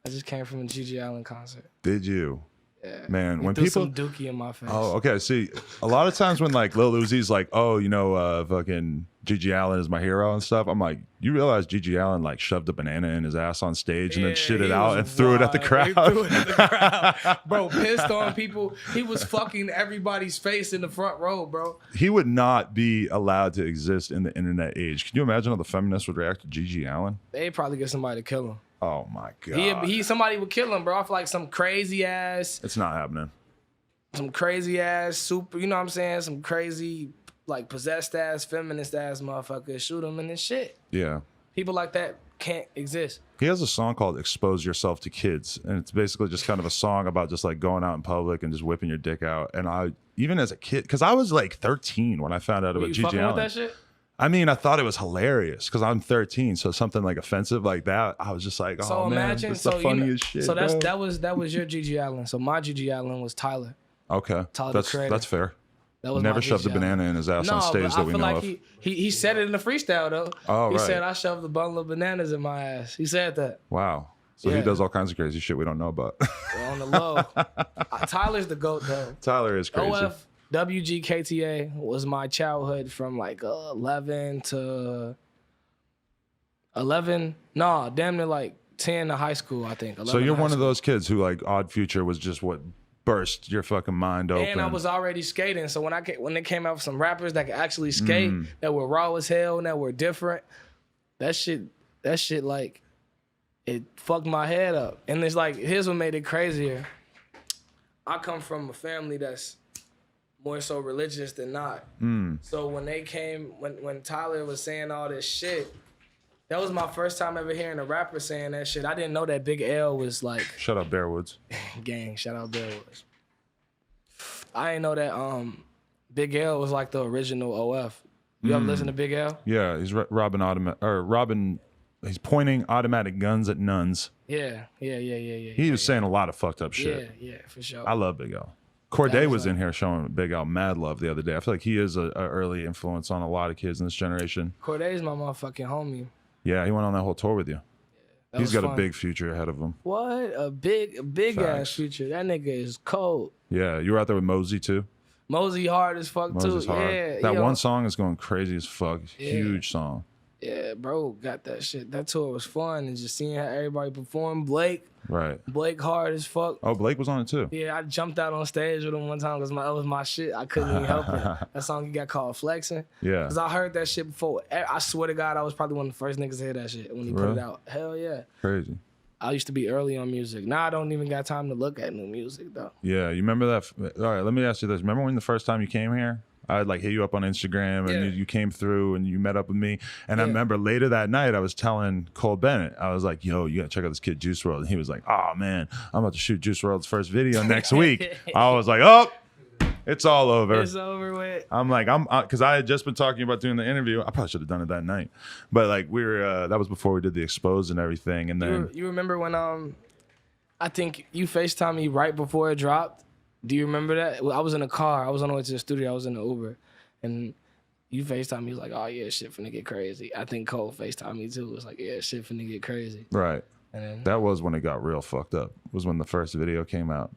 I just came from a Gigi Allen concert. Did you? Yeah. Man, He when threw people some dookie in my face. Oh, okay. See, a lot of times when like Lil Uzi's like, oh, fucking Gigi Allen is my hero and stuff, I'm like, you realize Gigi Allen like shoved a banana in his ass on stage and then shit it out and threw it at the crowd. He threw it at the crowd. Bro, pissed on people. He was fucking everybody's face in the front row, bro. He would not be allowed to exist in the internet age. Can you imagine how the feminists would react to Gigi Allen? They'd probably get somebody to kill him. Oh my God. Somebody would kill him, bro. I feel like some crazy ass. It's not happening. Some crazy ass super, you know what I'm saying? Some crazy, like, possessed ass, feminist ass motherfucker shoot him in this shit. Yeah. People like that can't exist. He has a song called Expose Yourself to Kids. And it's basically just kind of a song about just like going out in public and just whipping your dick out. And I, even as a kid, because I was like 13 when I found out about Gigi Allen. With that shit? I mean, I thought it was hilarious because I'm 13, so something like offensive like that, I was just like, oh so man, it's the funniest shit. So that was your Gigi Allen. So my Gigi Allen was Tyler. Okay, Tyler, that's fair. That was never shoved a banana in his ass on stage that we know like of. He said it in the freestyle though. Oh, he right. said I shoved a bundle of bananas in my ass. He said that. Wow. So he does all kinds of crazy shit we don't know about. On the low. Tyler's the GOAT though. Tyler is crazy. OF WGKTA was my childhood from like 11 to 11. Nah, damn near like 10 to high school, I think. So you're one of those kids who like Odd Future was just what burst your fucking mind open. And I was already skating, so when they came out with some rappers that could actually skate, that were raw as hell and that were different, that shit like it fucked my head up. And it's like, here's what made it crazier. I come from a family that's more so religious than not. So when Tyler was saying all this shit, that was my first time ever hearing a rapper saying that shit. I didn't know that Big L was like... Shut up, Bearwoods. Gang, shout out Bearwoods. I didn't know that Big L was like the original OF. You ever listen to Big L? Yeah, he's he's pointing automatic guns at nuns. Yeah. He was saying a lot of fucked up shit. Yeah, for sure. I love Big L. Corday was in here showing Big L mad love the other day. I feel like he is a early influence on a lot of kids in this generation. Corday's my motherfucking homie. Yeah, he went on that whole tour with you. Yeah, he's got a big future ahead of him. What? A big ass future. That nigga is cold. Yeah, you were out there with Mosey too? Mosey hard as fuck Mosey's too. Hard. Yeah. That one song is going crazy as fuck. Yeah. Huge song. Yeah, bro, got that shit. That tour was fun, and just seeing how everybody perform. Blake hard as fuck. Oh, Blake was on it too. Yeah, I jumped out on stage with him one time because that was my shit. I couldn't even help it. That song he got called Flexing. Yeah. Because I heard that shit before. I swear to God, I was probably one of the first niggas to hear that shit when he put it out. Hell yeah. Crazy. I used to be early on music. Now I don't even got time to look at new music though. Yeah, you remember that? All right, let me ask you this. Remember when the first time you came here? I'd like hit you up on Instagram and you came through and you met up with me. And I remember later that night, I was telling Cole Bennett, I was like, yo, you gotta check out this kid, Juice Wrld. And he was like, oh man, I'm about to shoot Juice Wrld's first video next week. I was like, oh, it's all over. It's over with. I'm like, because I had just been talking about doing the interview. I probably should have done it that night. But like we were, that was before we did the expose and everything. And then. You remember when, I think you FaceTimed me right before it dropped? Do you remember that? I was in a car. I was on the way to the studio. I was in the Uber. And you FaceTime me. He was like, oh, yeah, shit finna get crazy. I think Cole FaceTime me, too. It was like, yeah, shit finna get crazy. Right. And then, that was when it got real fucked up. Was when the first video came out.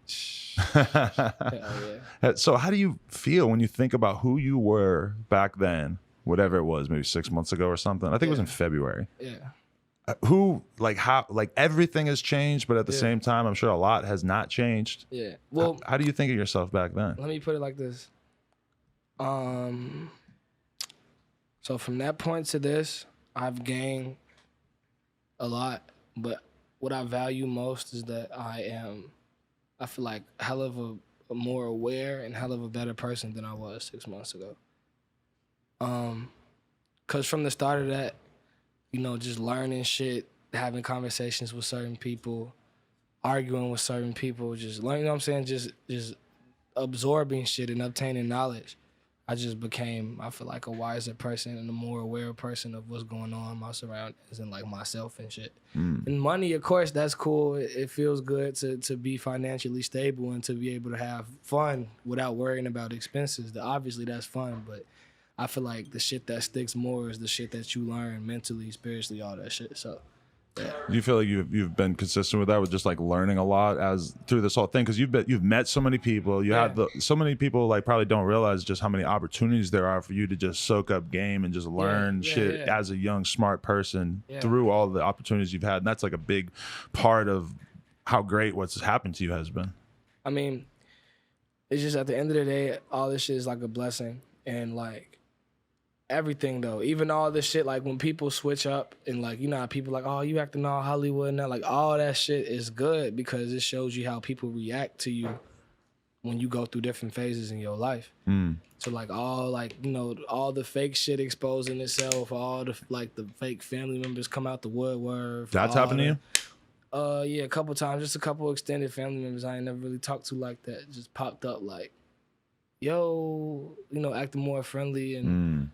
Hell yeah. So how do you feel when you think about who you were back then, whatever it was, maybe 6 months ago or something? I think it was in February. Yeah. How everything has changed, but at the same time, I'm sure a lot has not changed. Yeah. Well, how do you think of yourself back then? Let me put it like this. So from that point to this, I've gained a lot, but what I value most is that I feel like hell of a more aware and hell of a better person than I was 6 months ago. 'Cause from the start of that, you know, just learning shit, having conversations with certain people, arguing with certain people, just learning, you know what I'm saying? Just absorbing shit and obtaining knowledge. I just became, I feel like, a wiser person and a more aware person of what's going on in my surroundings and like myself and shit. And money, of course, that's cool. It feels good to be financially stable and to be able to have fun without worrying about expenses. Obviously, that's fun, but I feel like the shit that sticks more is the shit that you learn mentally, spiritually, all that shit. So Do you feel like you've been consistent with that, with just like learning a lot as through this whole thing? Because you've met so many people. You have so many people like probably don't realize just how many opportunities there are for you to just soak up game and just learn shit as a young smart person through all the opportunities you've had. And that's like a big part of how great what's happened to you has been. I mean, it's just at the end of the day, all this shit is like a blessing. And like everything though, even all this shit, like when people switch up and like, you know how people like, oh, you acting all Hollywood now, like all that shit is good because it shows you how people react to you when you go through different phases in your life. So like all like, you know, all the fake shit exposing itself, all the like the fake family members come out the woodwork. That's happened to you? Yeah, a couple times, just a couple extended family members I ain't never really talked to like that just popped up like, yo, you know, acting more friendly and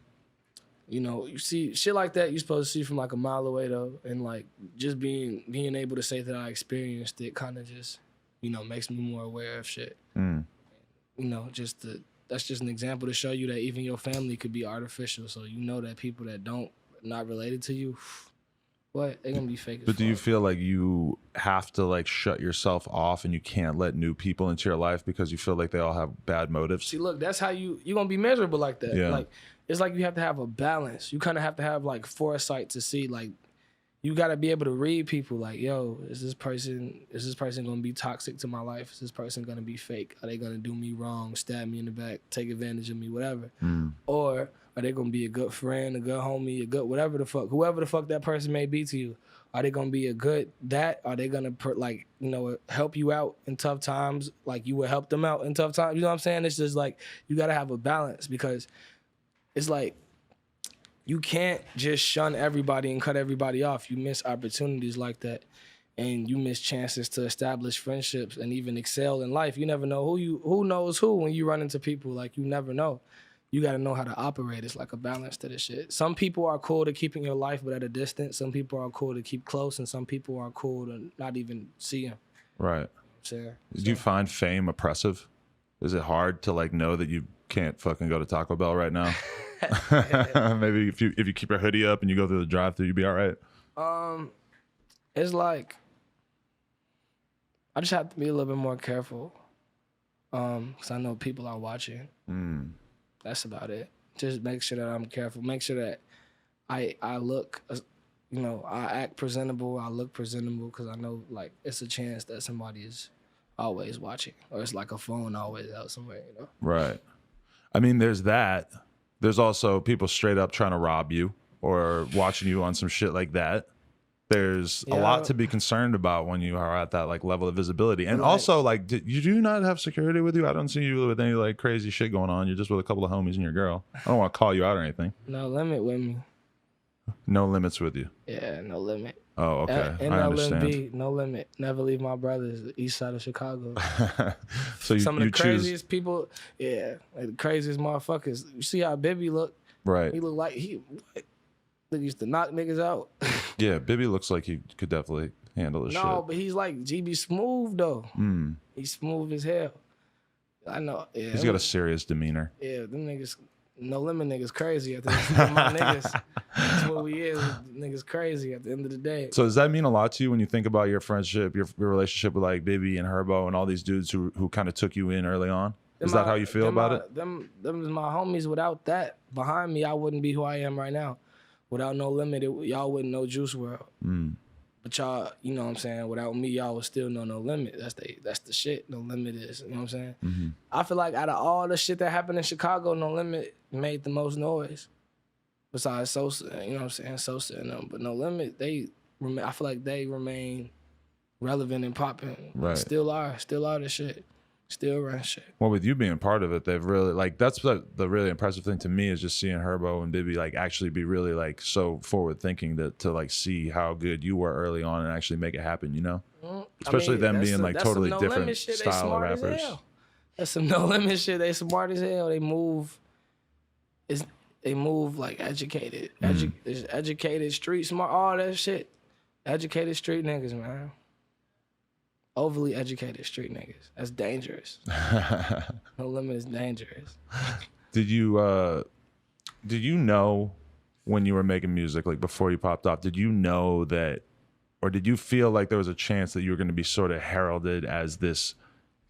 you know, you see shit like that you're supposed to see from like a mile away though, and like just being able to say that I experienced it kind of just, you know, makes me more aware of shit. You know, that's just an example to show you that even your family could be artificial. So you know that people that not related to you, what, they're gonna be fake as But do you fuck. feel like you have to like shut yourself off and you can't let new people into your life because you feel like they all have bad motives? See, look, that's how you're gonna be miserable like that. Yeah. Like it's like you have to have a balance. You kind of have to have like foresight to see like you got to be able to read people like, yo, is this person gonna be toxic to my life? Is this person gonna be fake? Are they gonna do me wrong, stab me in the back, take advantage of me, whatever? Or are they gonna be a good friend, a good homie, a good whatever the fuck, whoever the fuck that person may be to you? Are they gonna be a good that? Are they gonna like, you know, help you out in tough times like you would help them out in tough times? You know what I'm saying? It's just like you gotta have a balance because it's like you can't just shun everybody and cut everybody off. You miss opportunities like that, and you miss chances to establish friendships and even excel in life. You never know who knows who when you run into people. Like you never know. You got to know how to operate. It's like a balance to this shit. Some people are cool to keep in your life, but at a distance. Some people are cool to keep close, and some people are cool to not even see them. Right. So, Do you find fame oppressive? Is it hard to like know that you can't fucking go to Taco Bell right now? Maybe if you keep your hoodie up and you go through the drive-thru, you'd be all right. It's like I just have to be a little bit more careful, because I know people are watching. That's about it. Just make sure that I'm careful. Make sure that I look, you know, I act presentable. I look presentable because I know like it's a chance that somebody is always watching, or it's like a phone always out somewhere. You know. Right. I mean, there's that. There's also people straight up trying to rob you or watching you on some shit like that. There's a lot to be concerned about when you are at that like level of visibility. And also, like, you do not have security with you? I don't see you with any like crazy shit going on. You're just with a couple of homies and your girl. I don't want to call you out or anything. No limit with me. No limits with you. Yeah, no limit. Oh, okay. And I no understand. limit, no limit. Never leave my brothers, east side of Chicago. So Some of the you craziest people, like the craziest motherfuckers. You see how Bibby look? Right. He look like he used to knock niggas out. Yeah, Bibby looks like he could definitely handle the shit. No, but he's like GB smooth though. He's smooth as hell. I know. Yeah, He's got a serious demeanor. Yeah, them niggas, no limit niggas crazy. At the end of my niggas, that's what we is. Niggas crazy at the end of the day. So does that mean a lot to you when you think about your friendship, your relationship with like Bibby and Herbo and all these dudes who kind of took you in early on? Is that how you feel about it? Them is my homies. Without that behind me, I wouldn't be who I am right now. Without No Limit, y'all wouldn't know Juice Wrld. But y'all, you know what I'm saying? Without me, y'all would still know No Limit. That's the shit No Limit is. You know what I'm saying? I feel like out of all the shit that happened in Chicago, No Limit made the most noise. Besides Sosa, you know what I'm saying? Sosa and them. But No Limit, I feel like they remain relevant and popping. Right. Still are the shit. Still run shit. Well, with you being part of it, they've really like that's the really impressive thing to me is just seeing Herbo and Bibby like actually be really like so forward thinking to like see how good you were early on and actually make it happen, you know? Especially them being like totally different style of rappers. That's some No Limit shit. They smart as hell. They move like educated. Educated, street smart, all that shit. Educated street niggas, man. Overly educated street niggas. That's dangerous. No Limit is dangerous. Did you know when you were making music, like before you popped off, did you know that, or did you feel like there was a chance that you were going to be sort of heralded as this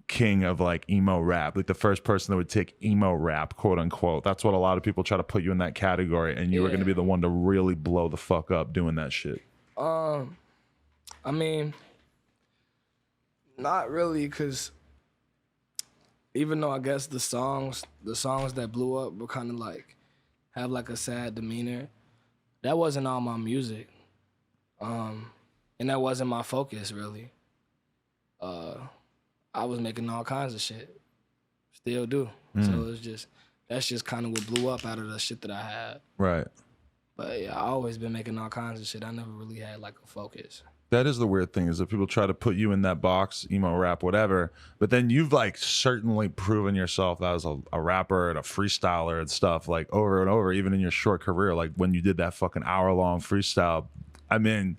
king of like emo rap, like the first person that would take emo rap, quote unquote? That's what a lot of people try to put you in that category, and you were going to be the one to really blow the fuck up doing that shit. I mean, not really, because even though I guess the songs that blew up were kind of like, have like a sad demeanor, that wasn't all my music. And that wasn't my focus, really. I was making all kinds of shit. Still do. So that's just kind of what blew up out of the shit that I had. Right. But yeah, I always been making all kinds of shit. I never really had like a focus. That is the weird thing, is that people try to put you in that box, emo rap, whatever, but then you've like certainly proven yourself as a rapper and a freestyler and stuff, like over and over, even in your short career. Like when you did that fucking hour-long freestyle, I mean,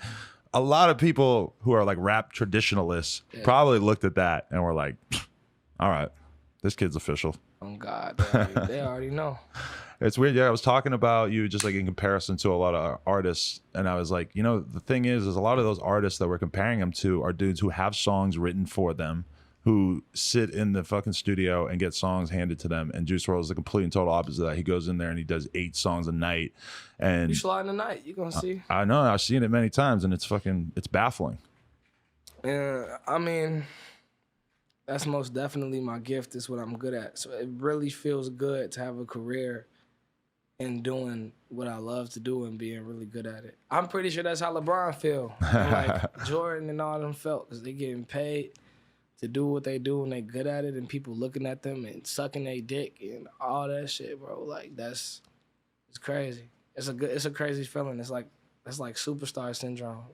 a lot of people who are like rap traditionalists probably looked at that and were like, all right, this kid's official. Oh God, they already know. It's weird. Yeah, I was talking about you just like in comparison to a lot of artists, and I was like, you know, the thing is a lot of those artists that we're comparing them to are dudes who have songs written for them, who sit in the fucking studio and get songs handed to them. And Juice Wrld is the complete and total opposite of that. He goes in there and he does 8 songs a night. And you slide in the night, you're gonna see. I know, I've seen it many times, and it's baffling. Yeah, I mean, that's most definitely my gift. It's what I'm good at. So it really feels good to have a career in doing what I love to do and being really good at it. I'm pretty sure that's how LeBron feel, and like Jordan and all them felt, because they getting paid to do what they do and they good at it, and people looking at them and sucking their dick and all that shit, bro. Like it's crazy. It's a crazy feeling. That's like superstar syndrome.